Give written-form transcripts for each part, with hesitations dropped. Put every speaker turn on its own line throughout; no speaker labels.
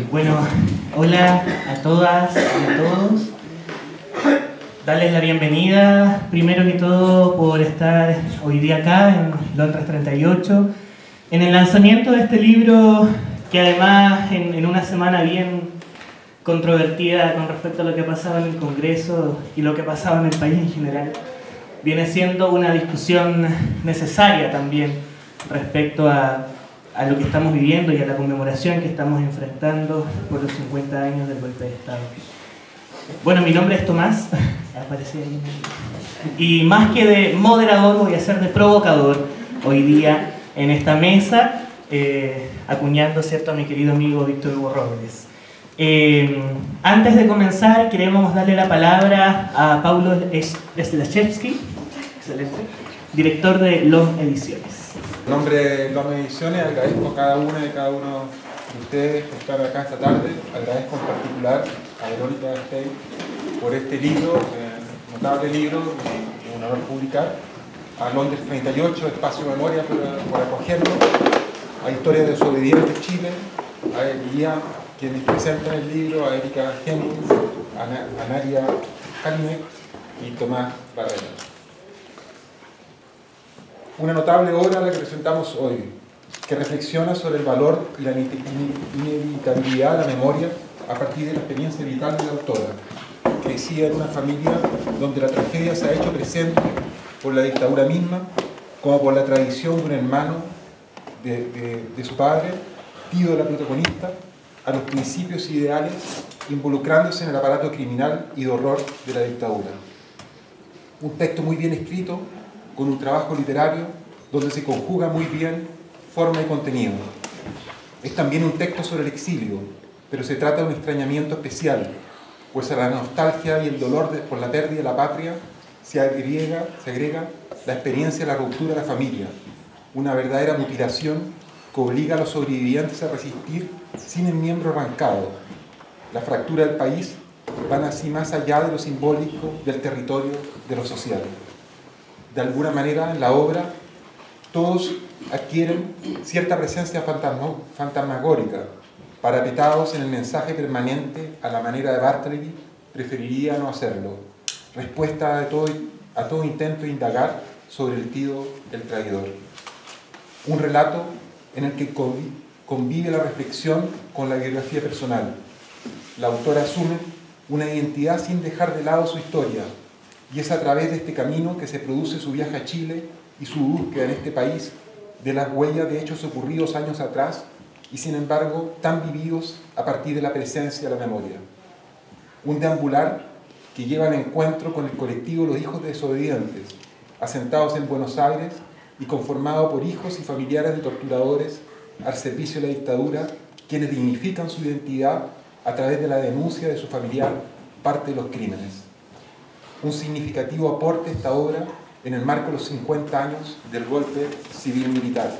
Bueno, hola a todas y a todos. Darles la bienvenida, primero que todo, por estar hoy día acá en Londres 38, en el lanzamiento de este libro que además en una semana bien controvertida con respecto a lo que pasaba en el Congreso y lo que pasaba en el país en general, viene siendo una discusión necesaria también respecto a lo que estamos viviendo y a la conmemoración que estamos enfrentando por los 50 años del golpe de Estado. Bueno, mi nombre es Tomás, aparece ahí, y más que de moderador voy a ser de provocador hoy día en esta mesa, acuñando, ¿cierto?, a mi querido amigo Víctor Hugo Robles. Antes de comenzar, queremos darle la palabra a Paulo Slachewski, excelente, director de LOM Ediciones.
En nombre de LOM Ediciones agradezco a cada una y cada uno de ustedes por estar acá esta tarde. Agradezco en particular a Verónica Stein por este libro, notable libro, y un honor publicar. A Londres 38, Espacio de Memoria, por acogerlo. A Historia de Desobedientes Chile, a Elía, quienes presentan el libro, a Erika Hemmings, a Nadia Jalinek y Tomás Barrera. Una notable obra la que presentamos hoy, que reflexiona sobre el valor y la inevitabilidad de la memoria a partir de la experiencia vital de la autora. Crecida en una familia donde la tragedia se ha hecho presente por la dictadura misma, como por la tradición de un hermano de su padre, tío de la protagonista, a los principios ideales, involucrándose en el aparato criminal y de horror de la dictadura. Un texto muy bien escrito, con un trabajo literario donde se conjuga muy bien forma y contenido. Es también un texto sobre el exilio, pero se trata de un extrañamiento especial, pues a la nostalgia y el dolor por la pérdida de la patria se agrega la experiencia de la ruptura de la familia, una verdadera mutilación que obliga a los sobrevivientes a resistir sin el miembro arrancado. La fractura del país van así más allá de lo simbólico, del territorio, de lo social. De alguna manera, en la obra, todos adquieren cierta presencia fantasmagórica, parapetados en el mensaje permanente a la manera de Bartleby, preferiría no hacerlo, respuesta a todo intento de indagar sobre el tío del traidor. Un relato en el que convive la reflexión con la biografía personal. La autora asume una identidad sin dejar de lado su historia, y es a través de este camino que se produce su viaje a Chile y su búsqueda en este país de las huellas de hechos ocurridos años atrás y sin embargo tan vividos a partir de la presencia de la memoria. Un deambular que lleva al encuentro con el colectivo Los Hijos Desobedientes, asentados en Buenos Aires y conformado por hijos y familiares de torturadores al servicio de la dictadura, quienes dignifican su identidad a través de la denuncia de su familiar parte de los crímenes. Un significativo aporte esta obra en el marco de los 50 años del golpe civil-militar.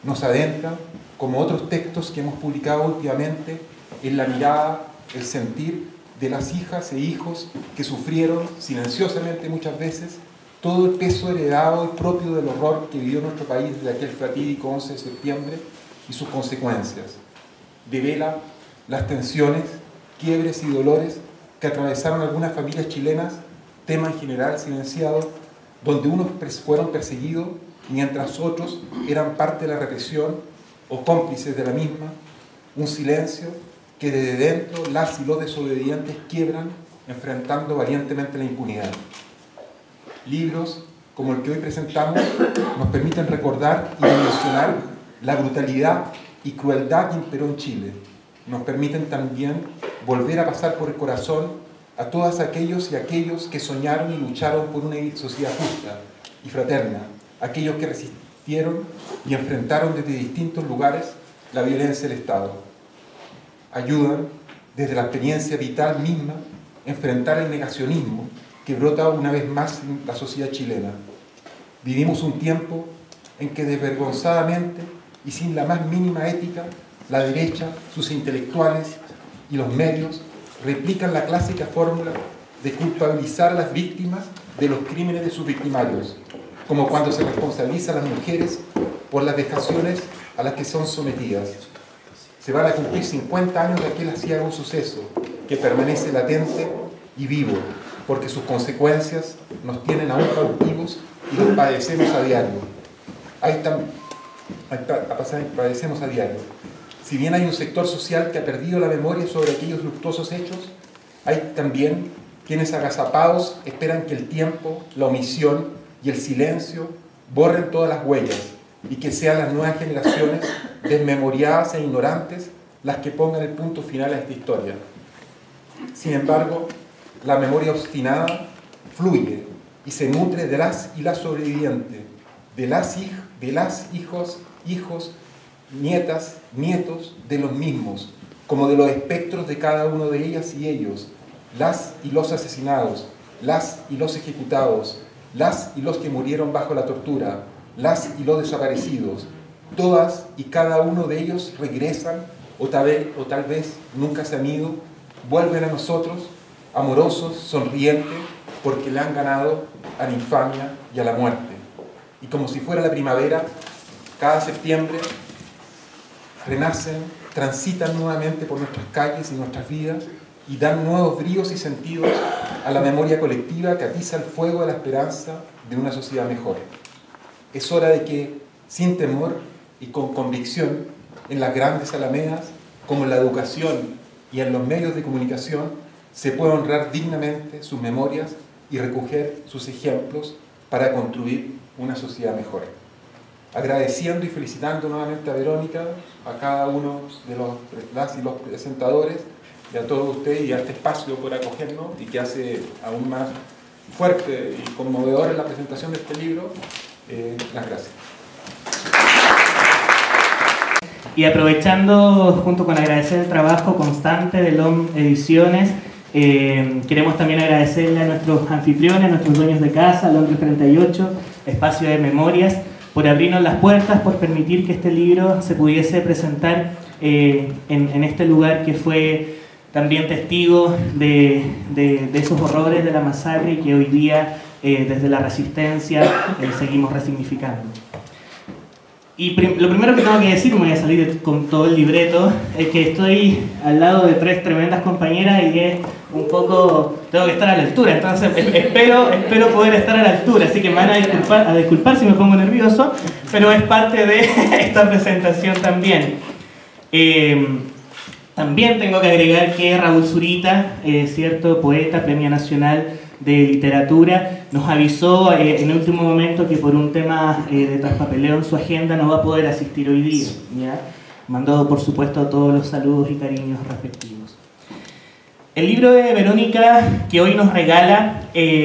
Nos adentra, como otros textos que hemos publicado últimamente, en la mirada, el sentir de las hijas e hijos que sufrieron silenciosamente muchas veces todo el peso heredado y propio del horror que vivió nuestro país desde aquel fatídico 11 de septiembre y sus consecuencias. Devela las tensiones, quiebres y dolores que atravesaron algunas familias chilenas, tema en general silenciado, donde unos fueron perseguidos mientras otros eran parte de la represión o cómplices de la misma, un silencio que desde dentro las y los desobedientes quiebran, enfrentando valientemente la impunidad. Libros como el que hoy presentamos nos permiten recordar y dimensionar la brutalidad y crueldad que imperó en Chile. Nos permiten también volver a pasar por el corazón a todos aquellos y aquellos que soñaron y lucharon por una sociedad justa y fraterna, aquellos que resistieron y enfrentaron desde distintos lugares la violencia del Estado. Ayudan, desde la experiencia vital misma, a enfrentar el negacionismo que brota una vez más en la sociedad chilena. Vivimos un tiempo en que desvergonzadamente y sin la más mínima ética, la derecha, sus intelectuales y los medios replican la clásica fórmula de culpabilizar a las víctimas de los crímenes de sus victimarios, como cuando se responsabiliza a las mujeres por las vejaciones a las que son sometidas. se van a cumplir 50 años de aquel aciago suceso que permanece latente y vivo, porque sus consecuencias nos tienen aún cautivos y los padecemos a diario. Padecemos a diario. Si bien hay un sector social que ha perdido la memoria sobre aquellos luctuosos hechos, hay también quienes agazapados esperan que el tiempo, la omisión y el silencio borren todas las huellas y que sean las nuevas generaciones desmemoriadas e ignorantes las que pongan el punto final a esta historia. Sin embargo, la memoria obstinada fluye y se nutre de las y las sobrevivientes, de las hijos, nietas, nietos de los mismos, como de los espectros de cada uno de ellas y ellos, las y los asesinados, las y los ejecutados, las y los que murieron bajo la tortura, las y los desaparecidos. Todas y cada uno de ellos regresan o tal vez nunca se han ido, vuelven a nosotros, amorosos, sonrientes, porque le han ganado a la infamia y a la muerte. Y como si fuera la primavera, cada septiembre renacen, transitan nuevamente por nuestras calles y nuestras vidas y dan nuevos bríos y sentidos a la memoria colectiva que atiza el fuego de la esperanza de una sociedad mejor. Es hora de que, sin temor y con convicción, en las grandes alamedas, como en la educación y en los medios de comunicación, se pueda honrar dignamente sus memorias y recoger sus ejemplos para construir una sociedad mejor. Agradeciendo y felicitando nuevamente a Verónica, a cada uno de las y los presentadores, y a todos ustedes y a este espacio por acogernos y que hace aún más fuerte y conmovedora la presentación de este libro. Las gracias.
Y aprovechando, junto con agradecer el trabajo constante de LOM Ediciones, queremos también agradecerle a nuestros anfitriones, a nuestros dueños de casa, Londres 38, Espacio de Memorias, por abrirnos las puertas, por permitir que este libro se pudiese presentar en este lugar que fue también testigo de esos horrores de la masacre y que hoy día, desde la resistencia, seguimos resignificando. Y lo primero que tengo que decir, me voy a salir con todo el libreto, es que estoy al lado de tres tremendas compañeras y que un poco tengo que estar a la altura, entonces espero poder estar a la altura, así que me van a disculpar si me pongo nervioso, pero es parte de esta presentación también. También tengo que agregar que Raúl Zurita, cierto poeta, Premio Nacional de Literatura, nos avisó en el último momento que por un tema de traspapeleo en su agenda no va a poder asistir hoy día, ¿ya? Mandó por supuesto todos los saludos y cariños respectivos. El libro de Verónica que hoy nos regala,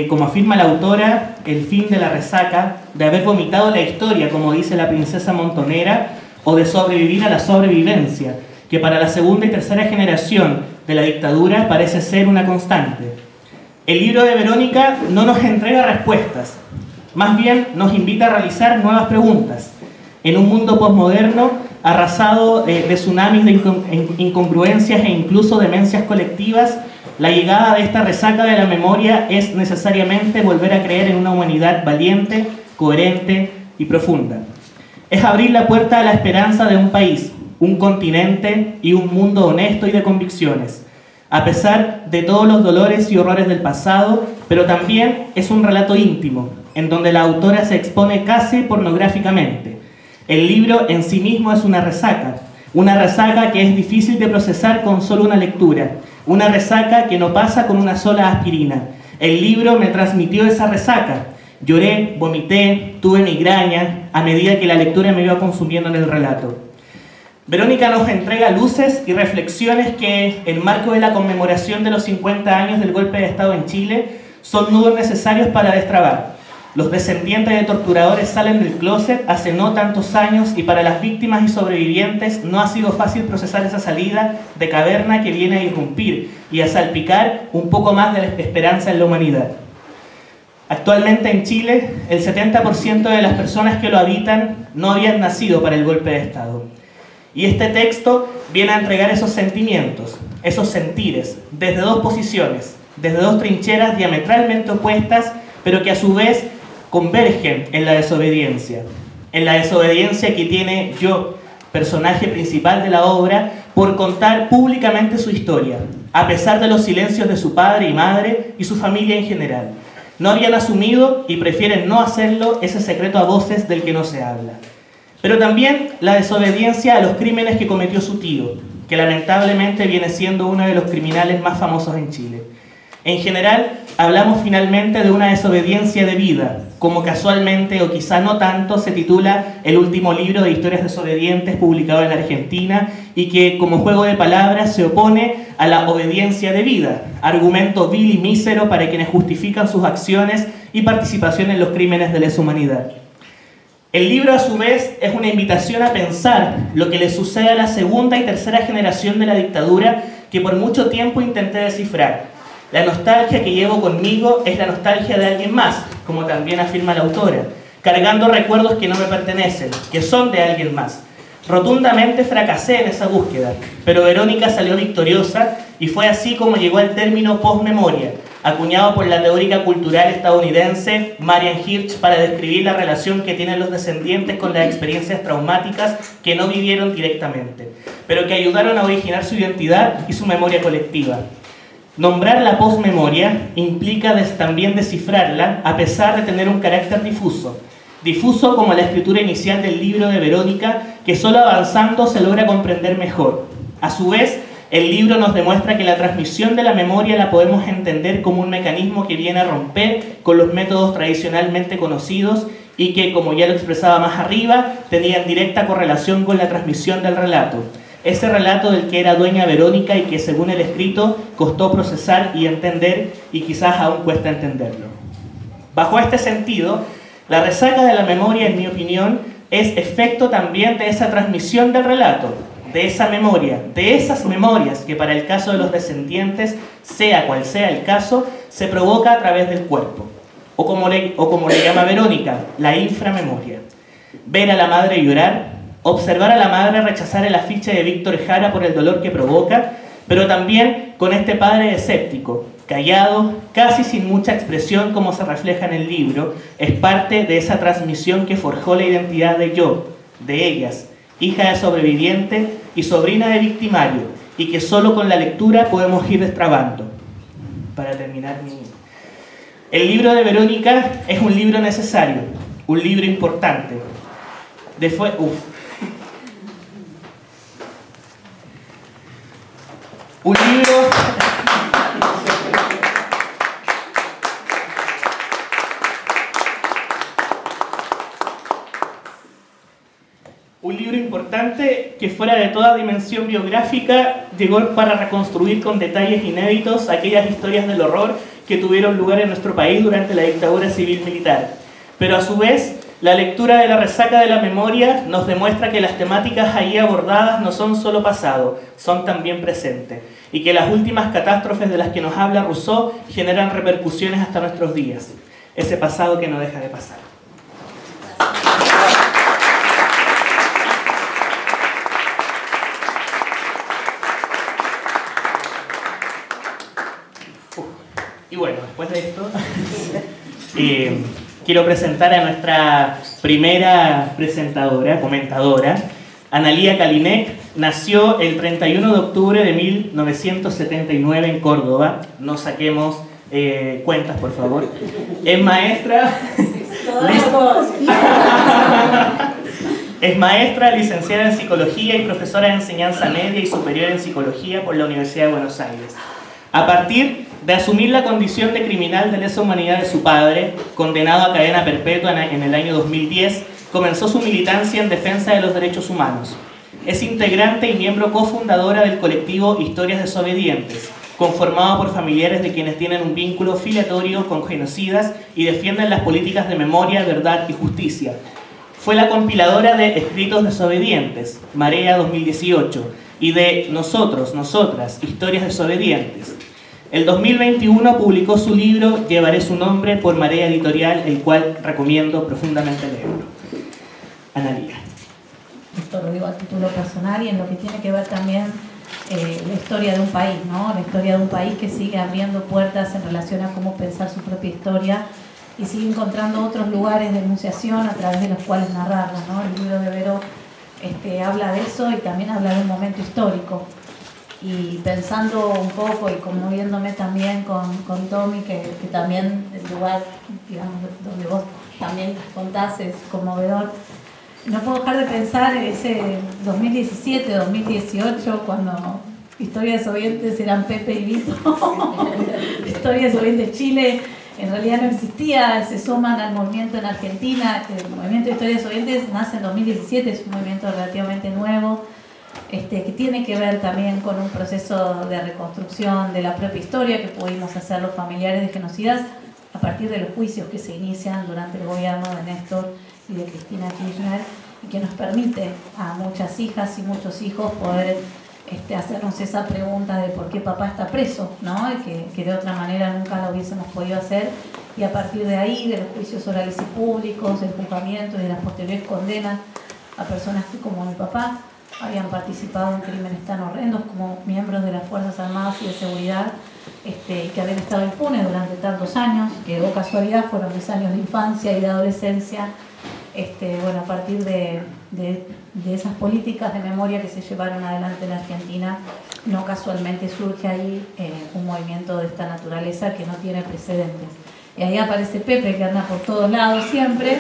como afirma la autora, el fin de la resaca, de haber vomitado la historia, como dice la princesa montonera, o de sobrevivir a la sobrevivencia, que para la segunda y tercera generación de la dictadura parece ser una constante. El libro de Verónica no nos entrega respuestas, más bien nos invita a realizar nuevas preguntas. En un mundo posmoderno, arrasado de tsunamis de incongruencias e incluso demencias colectivas, la llegada de esta resaca de la memoria es necesariamente volver a creer en una humanidad valiente, coherente y profunda. Es abrir la puerta a la esperanza de un país, un continente y un mundo honesto y de convicciones, a pesar de todos los dolores y horrores del pasado, pero también es un relato íntimo, en donde la autora se expone casi pornográficamente. El libro en sí mismo es una resaca que es difícil de procesar con solo una lectura, una resaca que no pasa con una sola aspirina. El libro me transmitió esa resaca. Lloré, vomité, tuve migraña a medida que la lectura me iba consumiendo en el relato. Verónica nos entrega luces y reflexiones que, en marco de la conmemoración de los 50 años del golpe de Estado en Chile, son nudos necesarios para destrabar. Los descendientes de torturadores salen del closet hace no tantos años y para las víctimas y sobrevivientes no ha sido fácil procesar esa salida de caverna que viene a irrumpir y a salpicar un poco más de la esperanza en la humanidad. Actualmente en Chile, el 70% de las personas que lo habitan no habían nacido para el golpe de Estado. Y este texto viene a entregar esos sentimientos, esos sentires, desde dos posiciones, desde dos trincheras diametralmente opuestas, pero que a su vez convergen en la desobediencia que tiene yo, personaje principal de la obra, por contar públicamente su historia, a pesar de los silencios de su padre y madre y su familia en general. No habían asumido y prefieren no hacerlo ese secreto a voces del que no se habla. Pero también la desobediencia a los crímenes que cometió su tío, que lamentablemente viene siendo uno de los criminales más famosos en Chile. En general, hablamos finalmente de una desobediencia de vida, como casualmente o quizá no tanto se titula el último libro de historias desobedientes publicado en Argentina y que como juego de palabras se opone a la obediencia de vida, argumento vil y mísero para quienes justifican sus acciones y participación en los crímenes de lesa humanidad. El libro, a su vez, es una invitación a pensar lo que le sucede a la segunda y tercera generación de la dictadura que por mucho tiempo intenté descifrar. La nostalgia que llevo conmigo es la nostalgia de alguien más, como también afirma la autora, cargando recuerdos que no me pertenecen, que son de alguien más. Rotundamente fracasé en esa búsqueda, pero Verónica salió victoriosa y fue así como llegó al término postmemoria, acuñado por la teórica cultural estadounidense Marian Hirsch para describir la relación que tienen los descendientes con las experiencias traumáticas que no vivieron directamente, pero que ayudaron a originar su identidad y su memoria colectiva. Nombrar la posmemoria implica también descifrarla a pesar de tener un carácter difuso. Difuso como la escritura inicial del libro de Verónica, que solo avanzando se logra comprender mejor. A su vez, el libro nos demuestra que la transmisión de la memoria la podemos entender como un mecanismo que viene a romper con los métodos tradicionalmente conocidos y que, como ya lo expresaba más arriba, tenía en directa correlación con la transmisión del relato. Ese relato del que era dueña Verónica y que, según el escrito, costó procesar y entender y quizás aún cuesta entenderlo. Bajo este sentido, la resaca de la memoria, en mi opinión, es efecto también de esa transmisión del relato, de esa memoria, de esas memorias que para el caso de los descendientes, sea cual sea el caso, se provoca a través del cuerpo. O como le llama Verónica, la inframemoria. Ver a la madre llorar, observar a la madre rechazar el afiche de Víctor Jara por el dolor que provoca, pero también con este padre escéptico, callado, casi sin mucha expresión como se refleja en el libro, es parte de esa transmisión que forjó la identidad de yo, de ellas, hija de sobreviviente y sobrina de victimario, y que solo con la lectura podemos ir destrabando. Para terminar, el libro de Verónica es un libro necesario, un libro importante. Un libro importante que fuera de toda dimensión biográfica llegó para reconstruir con detalles inéditos aquellas historias del horror que tuvieron lugar en nuestro país durante la dictadura civil-militar. Pero a su vez, la lectura de la resaca de la memoria nos demuestra que las temáticas ahí abordadas no son solo pasado, son también presente, y que las últimas catástrofes de las que nos habla Rousseau generan repercusiones hasta nuestros días. Ese pasado que no deja de pasar. Y bueno, después de esto, quiero presentar a nuestra primera presentadora, comentadora. Analía Kalinek nació el 31 de octubre de 1979 en Córdoba. No saquemos cuentas, por favor. Es maestra... Es maestra, licenciada en Psicología y profesora de enseñanza media y superior en Psicología por la Universidad de Buenos Aires. A partir de asumir la condición de criminal de lesa humanidad de su padre, condenado a cadena perpetua en el año 2010, comenzó su militancia en defensa de los derechos humanos. Es integrante y miembro cofundadora del colectivo Historias Desobedientes, conformado por familiares de quienes tienen un vínculo filiatorio con genocidas y defienden las políticas de memoria, verdad y justicia. Fue la compiladora de Escritos Desobedientes, Marea 2018, y de Nosotros, Nosotras, Historias Desobedientes. El 2021 publicó su libro Llevaré su nombre por Marea Editorial, el cual recomiendo profundamente leerlo. Analía.
Esto lo digo a título personal y en lo que tiene que ver también la historia de un país, ¿no? La historia de un país que sigue abriendo puertas en relación a cómo pensar su propia historia y sigue encontrando otros lugares de enunciación a través de los cuales narrarla, ¿no? El libro de Vero habla de eso y también habla de un momento histórico. Y pensando un poco y conmoviéndome también con Tommy, que también el lugar, digamos, donde vos también contás es conmovedor, no puedo dejar de pensar en ese 2017, 2018, cuando Historia de Sobeyentes eran Pepe y Vito. Historia de Sobeyentes Chile en realidad no existía, se suman al movimiento en Argentina. El movimiento de Historia de Sobeyentes nace en 2017, es un movimiento relativamente nuevo, que tiene que ver también con un proceso de reconstrucción de la propia historia que pudimos hacer los familiares de genocidas a partir de los juicios que se inician durante el gobierno de Néstor y de Cristina Kirchner, y que nos permite a muchas hijas y muchos hijos poder hacernos esa pregunta de por qué papá está preso, ¿no? Que de otra manera nunca lo hubiésemos podido hacer, y a partir de ahí, de los juicios orales y públicos, el juzgamiento y de las posteriores condenas a personas que, como mi papá, habían participado en crímenes tan horrendos como miembros de las Fuerzas Armadas y de Seguridad, que habían estado impunes durante tantos años, que o casualidad fueron mis años de infancia y de adolescencia. A partir de esas políticas de memoria que se llevaron adelante en la Argentina, no casualmente surge ahí un movimiento de esta naturaleza que no tiene precedentes. Y ahí aparece Pepe, que anda por todos lados siempre,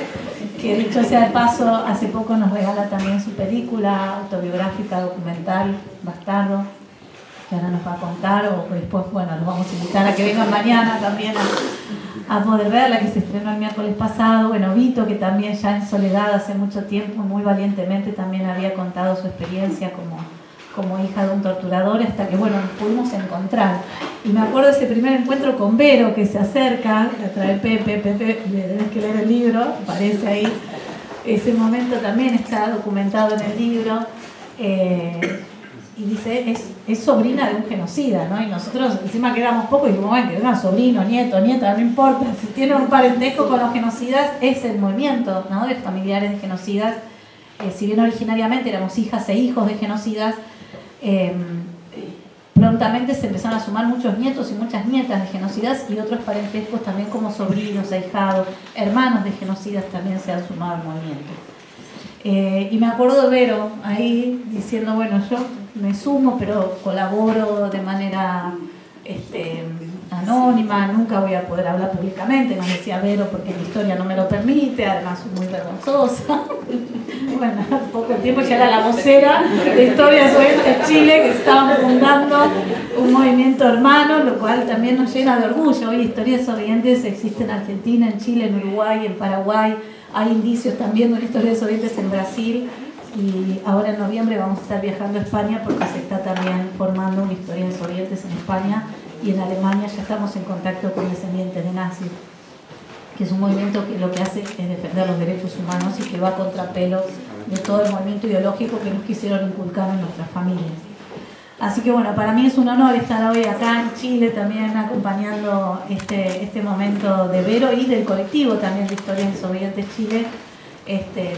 que dicho sea de paso, hace poco nos regala también su película autobiográfica, documental, Bastardo, que ahora nos va a contar, o después, los vamos a invitar a que vengan mañana también a poder verla, que se estrenó el miércoles pasado. Vito, que también ya en soledad hace mucho tiempo, muy valientemente también había contado su experiencia como hija de un torturador, hasta que nos pudimos encontrar. Y me acuerdo de ese primer encuentro con Vero, que se acerca, la trae Pepe, tenés que leer el libro, aparece ahí. Ese momento también está documentado en el libro. Y dice, es sobrina de un genocida, ¿no? Y nosotros encima que éramos pocos, y dijimos, que era sobrino, nieto, nieta, no importa, si tiene un parentesco con los genocidas, es el movimiento, ¿no?, de familiares de genocidas. Si bien originariamente éramos hijas e hijos de genocidas, prontamente se empezaron a sumar muchos nietos y muchas nietas de genocidas, y otros parentescos también como sobrinos, ahijados, hermanos de genocidas también se han sumado al movimiento. Y me acuerdo de Vero ahí diciendo, yo me sumo, pero colaboro de manera anónima, nunca voy a poder hablar públicamente, nos decía Vero, porque mi historia no me lo permite, además soy muy vergonzosa. Al poco tiempo ya era la vocera de Historia de Sobeyentes Chile, que estaban fundando un movimiento hermano, lo cual también nos llena de orgullo. Hoy Historia de Sobeyentes existe en Argentina, en Chile, en Uruguay, en Paraguay. Hay indicios también de una Historia de Sobeyentes en Brasil, y ahora en noviembre vamos a estar viajando a España porque se está también formando una Historia de Sobeyentes en España, y en Alemania ya estamos en contacto con descendientes de nazis, que es un movimiento que lo que hace es defender los derechos humanos y que va a contrapelo de todo el movimiento ideológico que nos quisieron inculcar en nuestras familias. Así que para mí es un honor estar hoy acá en Chile también acompañando este momento de Vero y del colectivo también de Historia de Sobeyentes Chile,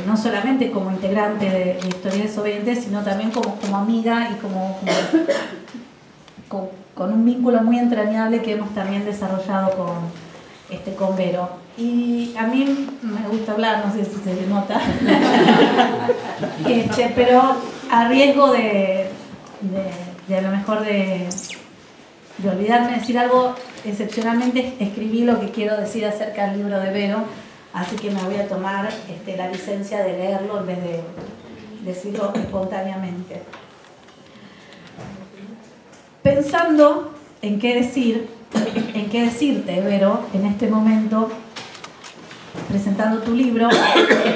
no solamente como integrante de Historia de Sobeyentes, sino también como amiga y con un vínculo muy entrañable que hemos también desarrollado con Vero. Y a mí me gusta hablar, no sé si se le nota, pero a riesgo de a lo mejor de olvidarme de decir algo, excepcionalmente escribí lo que quiero decir acerca del libro de Vero, así que me voy a tomar la licencia de leerlo en vez de decirlo espontáneamente. Pensando en qué decirte, Vero, en este momento, presentando tu libro,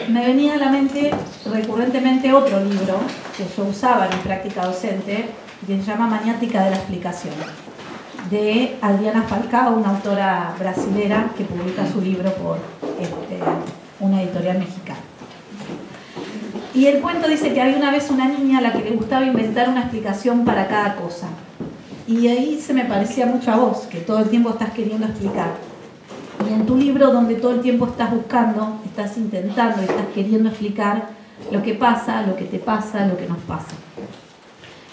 me venía a la mente recurrentemente otro libro que yo usaba en mi práctica docente, que se llama Maniática de la Explicación, de Adriana Falcao, una autora brasilera que publica su libro por una editorial mexicana. Y el cuento dice que había una vez una niña a la que le gustaba inventar una explicación para cada cosa. Y ahí se me parecía mucho a vos, que todo el tiempo estás queriendo explicar. Y en tu libro, donde todo el tiempo estás buscando, estás intentando y estás queriendo explicar lo que pasa, lo que te pasa, lo que nos pasa.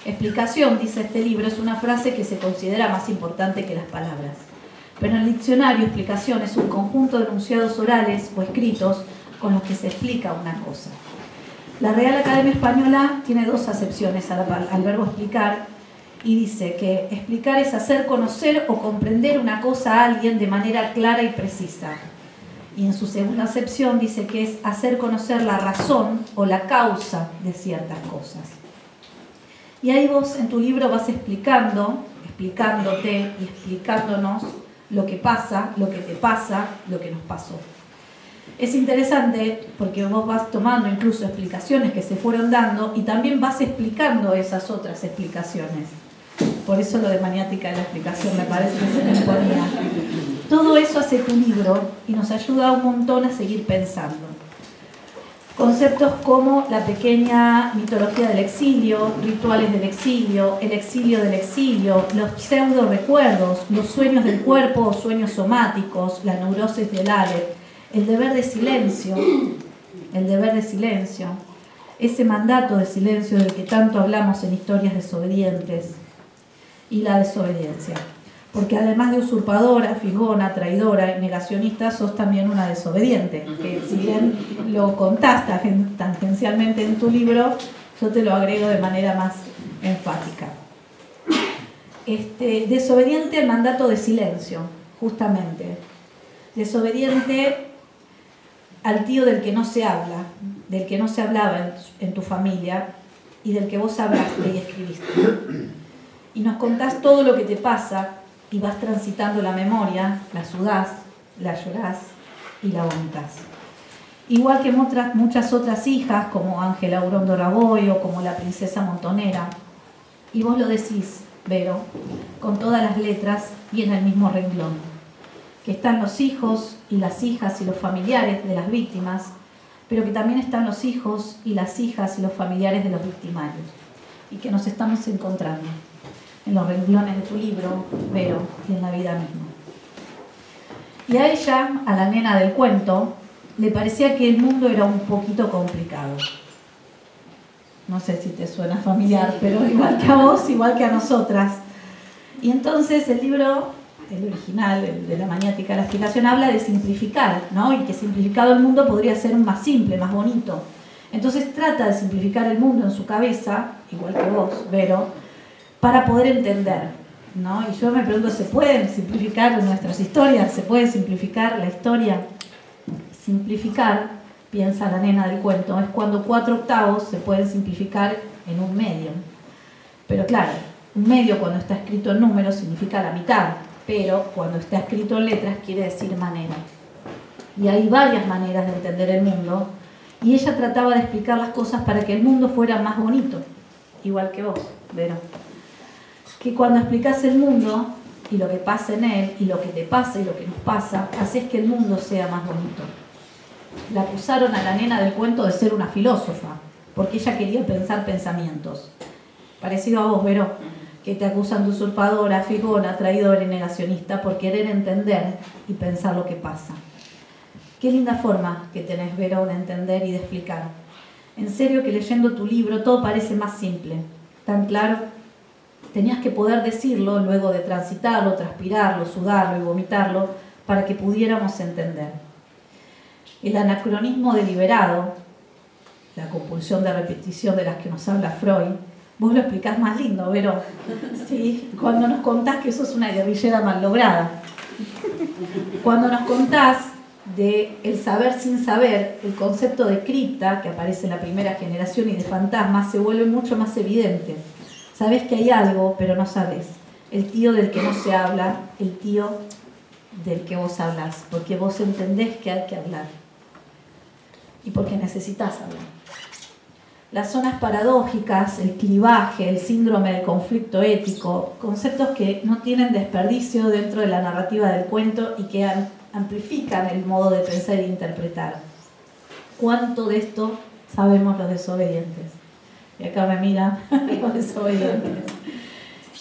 Explicación, dice este libro, es una frase que se considera más importante que las palabras. Pero en el diccionario, explicación es un conjunto de enunciados orales o escritos con los que se explica una cosa. La Real Academia Española tiene dos acepciones al verbo explicar y dice que explicar es hacer conocer o comprender una cosa a alguien de manera clara y precisa. Y en su segunda acepción dice que es hacer conocer la razón o la causa de ciertas cosas. Y ahí vos en tu libro vas explicándote y explicándonos lo que pasa, lo que te pasa, lo que nos pasó. Es interesante porque vos vas tomando incluso explicaciones que se fueron dando y también vas explicando esas otras explicaciones. Por eso lo de maniática de la explicación me parece que se me ponía. Todo eso hace tu libro y nos ayuda un montón a seguir pensando. Conceptos como la pequeña mitología del exilio, rituales del exilio, el exilio del exilio, los pseudo recuerdos, los sueños del cuerpo o sueños somáticos, la neurosis del Aleph, el deber de silencio, ese mandato de silencio del que tanto hablamos en Historias desobedientes, y la desobediencia. Porque además de usurpadora, fijona, traidora y negacionista, sos también una desobediente, que si bien lo contás tangencialmente en tu libro, yo te lo agrego de manera más enfática. Desobediente al mandato de silencio, justamente. Desobediente al tío del que no se habla, del que no se hablaba en tu familia y del que vos hablaste y escribiste. Y nos contás todo lo que te pasa y vas transitando la memoria, la sudás, la llorás y la vomitás. Igual que muchas otras hijas, como Ángela Urondo Raboy o como la princesa Montonera. Y vos lo decís, Vero, con todas las letras y en el mismo renglón. Que están los hijos y las hijas y los familiares de las víctimas, pero que también están los hijos y las hijas y los familiares de los victimarios. Y que nos estamos encontrando en los renglones de tu libro, Vero, y en la vida misma. Y a ella, a la nena del cuento, le parecía que el mundo era un poquito complicado. No sé si te suena familiar, pero igual que a vos, igual que a nosotras. Y entonces el libro, el original, el de la maniática de la explicación, habla de simplificar, ¿no? Y que simplificado el mundo podría ser más simple, más bonito. Entonces trata de simplificar el mundo en su cabeza, igual que vos, Vero, para poder entender, ¿no? Y yo me pregunto, ¿se pueden simplificar nuestras historias? ¿Se puede simplificar la historia? Simplificar, piensa la nena del cuento, es cuando 4/8 se pueden simplificar en un medio. Pero claro, un medio cuando está escrito en números significa la mitad, pero cuando está escrito en letras quiere decir manera. Y hay varias maneras de entender el mundo, y ella trataba de explicar las cosas para que el mundo fuera más bonito, igual que vos, Vero. Que cuando explicás el mundo y lo que pasa en él y lo que te pasa y lo que nos pasa, haces que el mundo sea más bonito. La acusaron a la nena del cuento de ser una filósofa, porque ella quería pensar pensamientos. Parecido a vos, Vero, que te acusan de usurpadora, fijona, traidora y negacionista por querer entender y pensar lo que pasa. Qué linda forma que tenés, Vero, de entender y de explicar. En serio que leyendo tu libro todo parece más simple, tan claro. Tenías que poder decirlo luego de transitarlo, transpirarlo, sudarlo y vomitarlo para que pudiéramos entender. El anacronismo deliberado, la compulsión de repetición de las que nos habla Freud, vos lo explicás más lindo, Vero. ¿Sí? Cuando nos contás que sos una guerrillera mal lograda. Cuando nos contás de el saber sin saber, el concepto de cripta, que aparece en la primera generación, y de fantasma, se vuelve mucho más evidente. Sabés que hay algo, pero no sabés. El tío del que no se habla, el tío del que vos hablás, porque vos entendés que hay que hablar. Y porque necesitas hablar. Las zonas paradójicas, el clivaje, el síndrome del conflicto ético, conceptos que no tienen desperdicio dentro de la narrativa del cuento y que amplifican el modo de pensar e interpretar. ¿Cuánto de esto sabemos los desobedientes? Y acá me mira los desobedientes.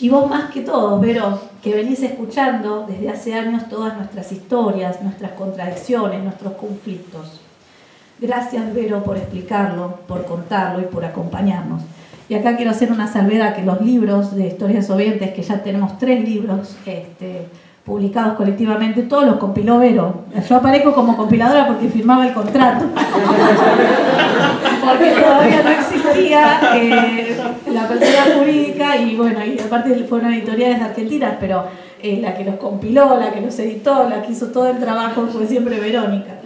Y vos más que todos, Vero, que venís escuchando desde hace años todas nuestras historias, nuestras contradicciones, nuestros conflictos. Gracias, Vero, por explicarlo, por contarlo y por acompañarnos. Y acá quiero hacer una salvedad, que los libros de Historias desobedientes, que ya tenemos 3 libros publicados colectivamente, todos los compiló Vero. Yo aparezco como compiladora porque firmaba el contrato. Porque todavía no existía la persona jurídica y bueno, y aparte fueron editoriales argentinas, pero la que los compiló, la que los editó, la que hizo todo el trabajo fue siempre Verónica.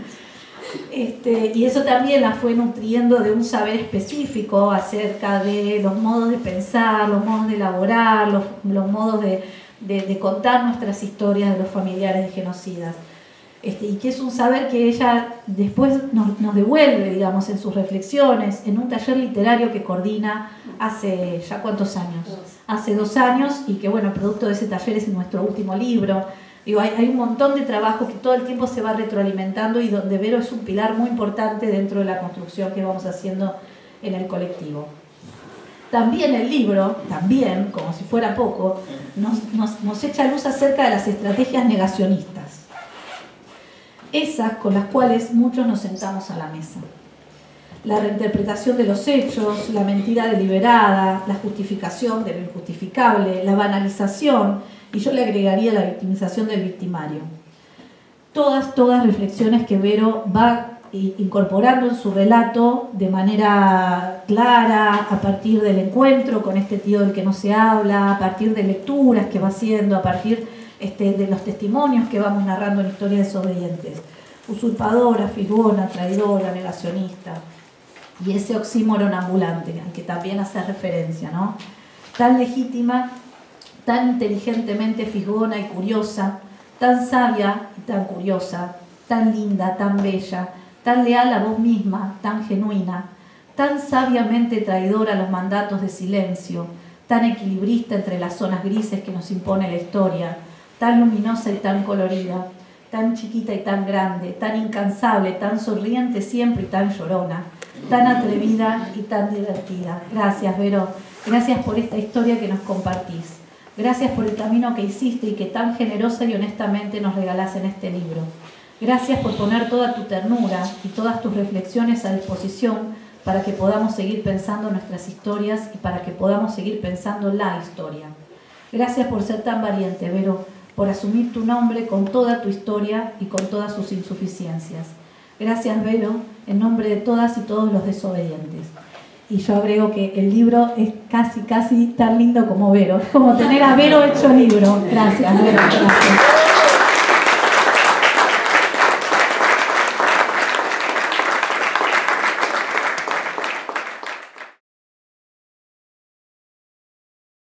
Y eso también la fue nutriendo de un saber específico acerca de los modos de pensar, los modos de elaborar, los modos de contar nuestras historias de los familiares de genocidas. Y que es un saber que ella después nos devuelve, digamos, en sus reflexiones, en un taller literario que coordina hace ya ¿cuántos años? Hace 2 años, y que bueno, el producto de ese taller es nuestro último libro. Digo, hay un montón de trabajo que todo el tiempo se va retroalimentando y donde Vero es un pilar muy importante dentro de la construcción que vamos haciendo en el colectivo. También el libro, también, como si fuera poco, nos echa luz acerca de las estrategias negacionistas. Esas con las cuales muchos nos sentamos a la mesa. La reinterpretación de los hechos, la mentira deliberada, la justificación de lo injustificable, la banalización, y yo le agregaría la victimización del victimario. Todas reflexiones que Vero va incorporando en su relato de manera clara, a partir del encuentro con este tío del que no se habla, a partir de lecturas que va haciendo, a partir de los testimonios que vamos narrando en Historia Desobedientes. Usurpadora, fisgona, traidora, negacionista. Y ese oxímoron ambulante, al que también hace referencia, ¿no? Tan legítima, tan inteligentemente fisgona y curiosa, tan sabia y tan curiosa, tan linda, tan bella, tan leal a vos misma, tan genuina, tan sabiamente traidora a los mandatos de silencio, tan equilibrista entre las zonas grises que nos impone la historia, tan luminosa y tan colorida, tan chiquita y tan grande, tan incansable, tan sonriente siempre y tan llorona, tan atrevida y tan divertida. Gracias, Vero. Gracias por esta historia que nos compartís. Gracias por el camino que hiciste y que tan generosa y honestamente nos regalás en este libro. Gracias por poner toda tu ternura y todas tus reflexiones a disposición para que podamos seguir pensando nuestras historias y para que podamos seguir pensando la historia. Gracias por ser tan valiente, Vero, por asumir tu nombre con toda tu historia y con todas sus insuficiencias. Gracias, Vero, en nombre de todas y todos los desobedientes. Y yo agrego que el libro es casi tan lindo como Vero. Es como tener a Vero hecho libro. Gracias, Vero. Gracias.